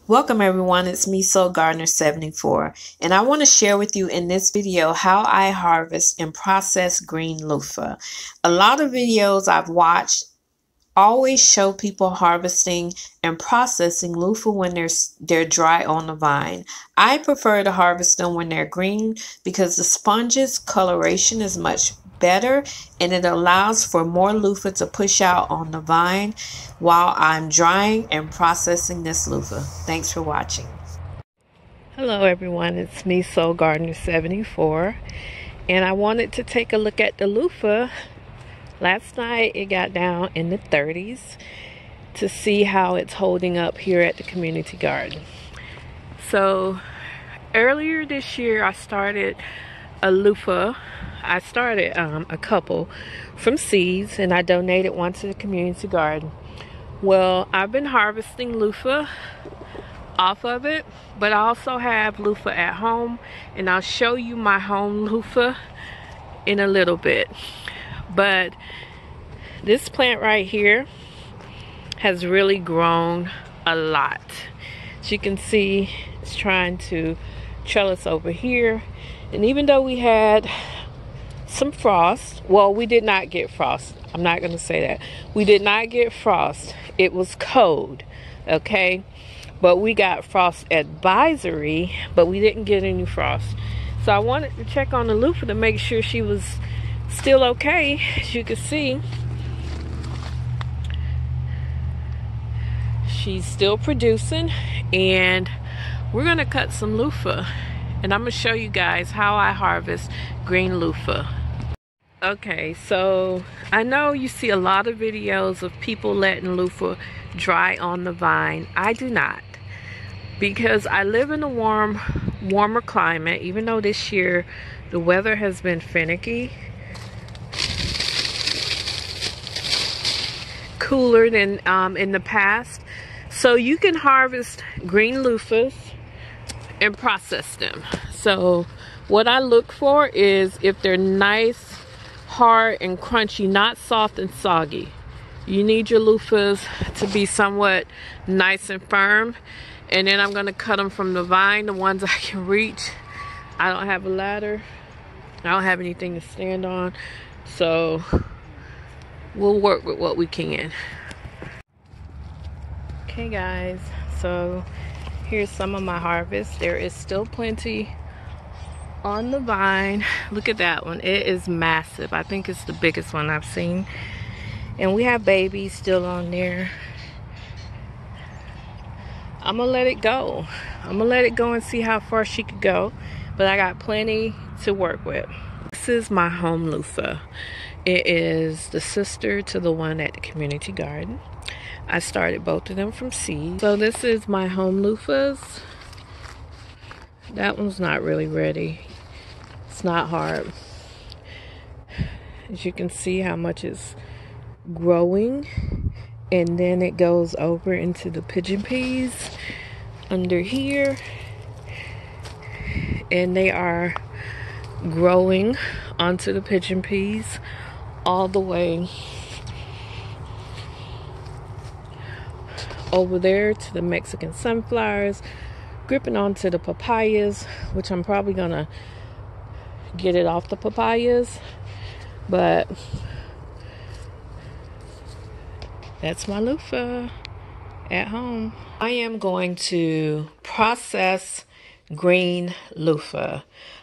Welcome everyone, it's me Soul Gardener 74, and I want to share with you in this video how I harvest and process green loofah. A lot of videos I've watched always show people harvesting and processing loofah when they're dry on the vine. I prefer to harvest them when they're green because the sponge's coloration is much better and it allows for more loofah to push out on the vine while I'm drying and processing this loofah. Thanks for watching. Hello everyone, it's me Soul Gardener 74, and I wanted to take a look at the loofah. Last night it got down in the 30s to see how it's holding up here at the community garden. So earlier this year I started a loofah. I started a couple from seeds and I donated one to the community garden. Well, I've been harvesting loofah off of it, but I also have loofah at home, and I'll show you my home loofah in a little bit. But this plant right here has really grown a lot. As you can see, it's trying to trellis over here, and even though we had some frost, well, we did not get frost. I'm not going to say that. We did not get frost. It was cold, okay? But we got frost advisory, but we didn't get any frost. So I wanted to check on the loofah to make sure she was still okay. As you can see, she's still producing, and we're going to cut some loofah. And I'm going to show you guys how I harvest green loofah. Okay, so I know you see a lot of videos of people letting loofah dry on the vine. I do not, because I live in a warmer climate. Even though this year the weather has been finicky, cooler than in the past. So you can harvest green loofahs and process them. So what I look for is if they're nice, hard and crunchy, not soft and soggy. You need your loofahs to be somewhat nice and firm. And then I'm going to cut them from the vine, the ones I can reach. I don't have a ladder. I don't have anything to stand on. So we'll work with what we can. Okay guys, so here's some of my harvest. There is still plenty on the vine. Look at that one. It is massive. I think it's the biggest one I've seen. And we have babies still on there. I'm gonna let it go. I'm gonna let it go and see how far she could go. But I got plenty to work with. This is my home loofah. It is the sister to the one at the community garden. I started both of them from seed. So this is my home loofahs. That one's not really ready. It's not hard. As you can see how much it's growing. And then it goes over into the pigeon peas under here. And they are growing onto the pigeon peas all the way over there to the Mexican sunflowers, gripping onto the papayas, which I'm probably gonna get it off the papayas, but that's my loofah at home. I am going to process green loofah.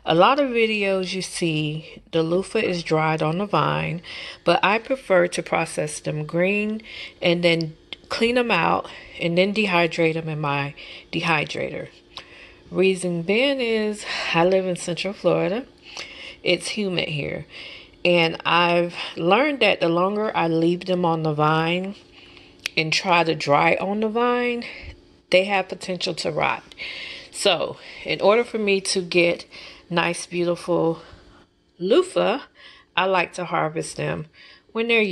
A lot of videos you see, the loofah is dried on the vine, but I prefer to process them green and then clean them out and then dehydrate them in my dehydrator. Reason being is I live in Central Florida. It's humid here, and I've learned that the longer I leave them on the vine and try to dry on the vine, they have potential to rot. So in order for me to get nice, beautiful loofah, I like to harvest them when they're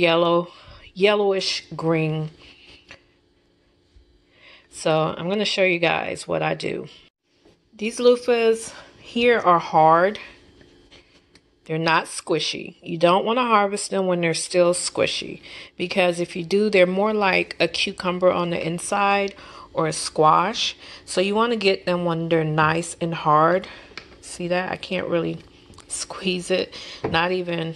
yellowish green. So I'm going to show you guys what I do. These loofahs here are hard. They're not squishy. You don't want to harvest them when they're still squishy, because if you do, they're more like a cucumber on the inside or a squash. So you want to get them when they're nice and hard. See that? I can't really squeeze it. Not even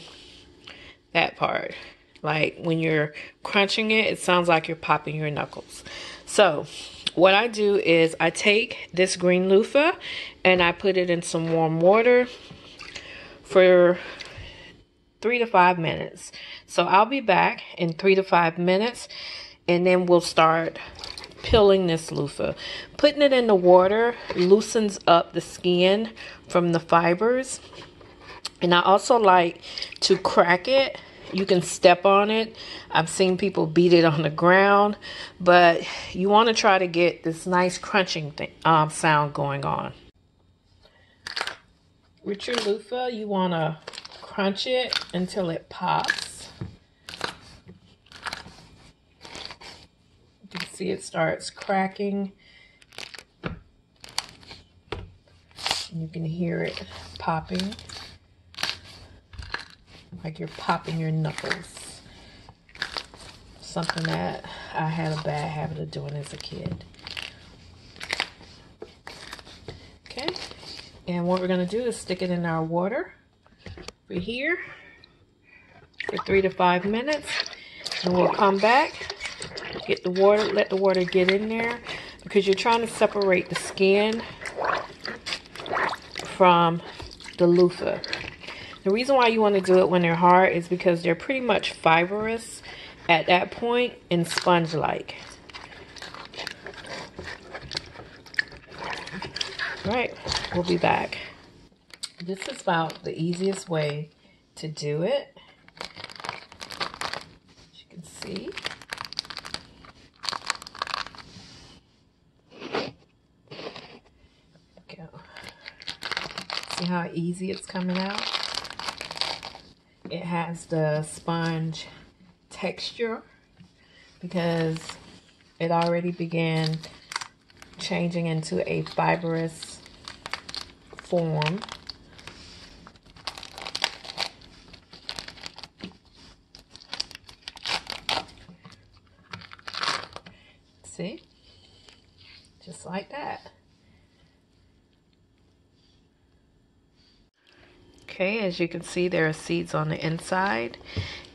that part. Like when you're crunching it, it sounds like you're popping your knuckles. So what I do is I take this green loofah and I put it in some warm water for 3 to 5 minutes. So I'll be back in 3 to 5 minutes, and then we'll start peeling this loofah. Putting it in the water loosens up the skin from the fibers. And I also like to crack it. You can step on it. I've seen people beat it on the ground, but you want to try to get this nice crunching sound going on. With your loofah, you want to crunch it until it pops. You can see it starts cracking. You can hear it popping, like you're popping your knuckles. Something that I had a bad habit of doing as a kid. Okay, and what we're going to do is stick it in our water over here for 3 to 5 minutes, and we'll come back, get the water, let the water get in there, because you're trying to separate the skin from the loofah. The reason why you want to do it when they're hard is because they're pretty much fibrous at that point and sponge-like. Right, we'll be back. This is about the easiest way to do it. As you can see. Go. See how easy it's coming out? It has the sponge texture because it already began changing into a fibrous form. See? Just like that. Okay, as you can see, there are seeds on the inside.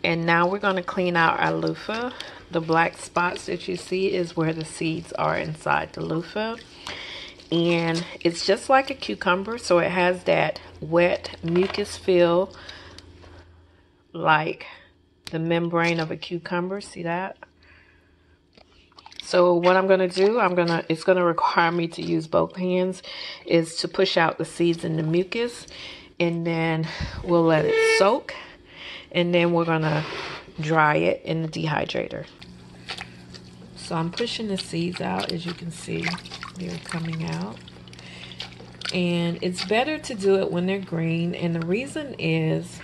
And now we're going to clean out our loofah. The black spots that you see is where the seeds are inside the loofah. And it's just like a cucumber, so it has that wet mucus feel like the membrane of a cucumber. See that? So what I'm going to do, it's going to require me to use both hands, is to push out the seeds and the mucus. And then we'll let it soak, and then we're gonna dry it in the dehydrator. So I'm pushing the seeds out. As you can see, they're coming out, and it's better to do it when they're green. And the reason is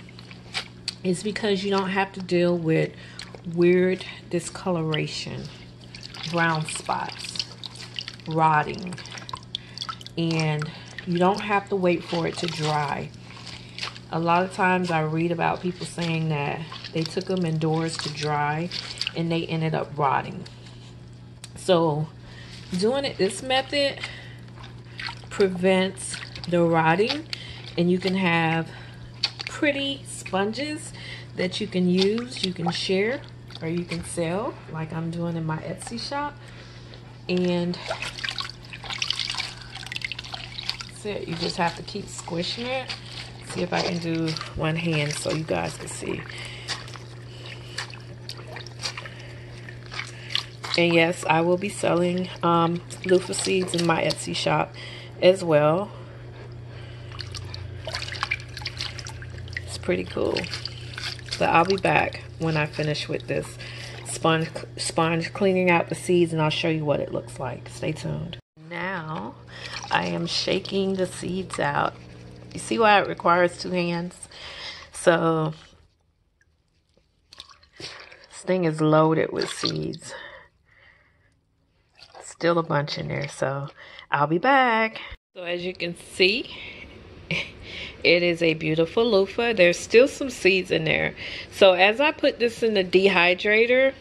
because you don't have to deal with weird discoloration, brown spots, rotting, and you don't have to wait for it to dry. A lot of times I read about people saying that they took them indoors to dry and they ended up rotting. So doing it this method prevents the rotting, and you can have pretty sponges that you can use, you can share, or you can sell like I'm doing in my Etsy shop. And that's it. You just have to keep squishing it. See if I can do one hand so you guys can see. And yes, I will be selling loofah seeds in my Etsy shop as well. It's pretty cool. But I'll be back when I finish with this sponge cleaning out the seeds, and I'll show you what it looks like. Stay tuned. Now I am shaking the seeds out. You see why it requires 2 hands? So this thing is loaded with seeds. Still a bunch in there, so I'll be back. So as you can see, it is a beautiful loofah. There's still some seeds in there. So as I put this in the dehydrator,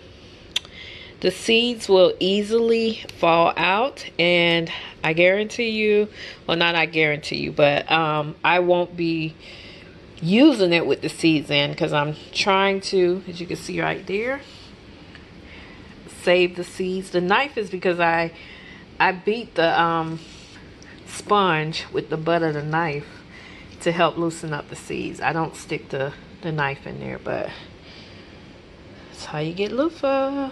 the seeds will easily fall out, and I guarantee you, well, not I guarantee you, but I won't be using it with the seeds in, because I'm trying to, as you can see right there, save the seeds. The knife is because I beat the sponge with the butt of the knife to help loosen up the seeds. I don't stick the knife in there, but that's how you get loofah.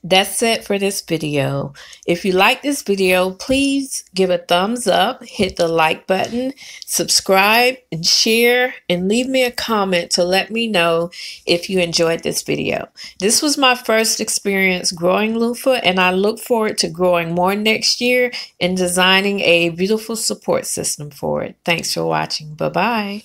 That's it for this video. If you like this video, please give a thumbs up, hit the like button, subscribe and share, and leave me a comment to let me know if you enjoyed this video. This was my first experience growing loofah, and I look forward to growing more next year and designing a beautiful support system for it. Thanks for watching. Bye-bye.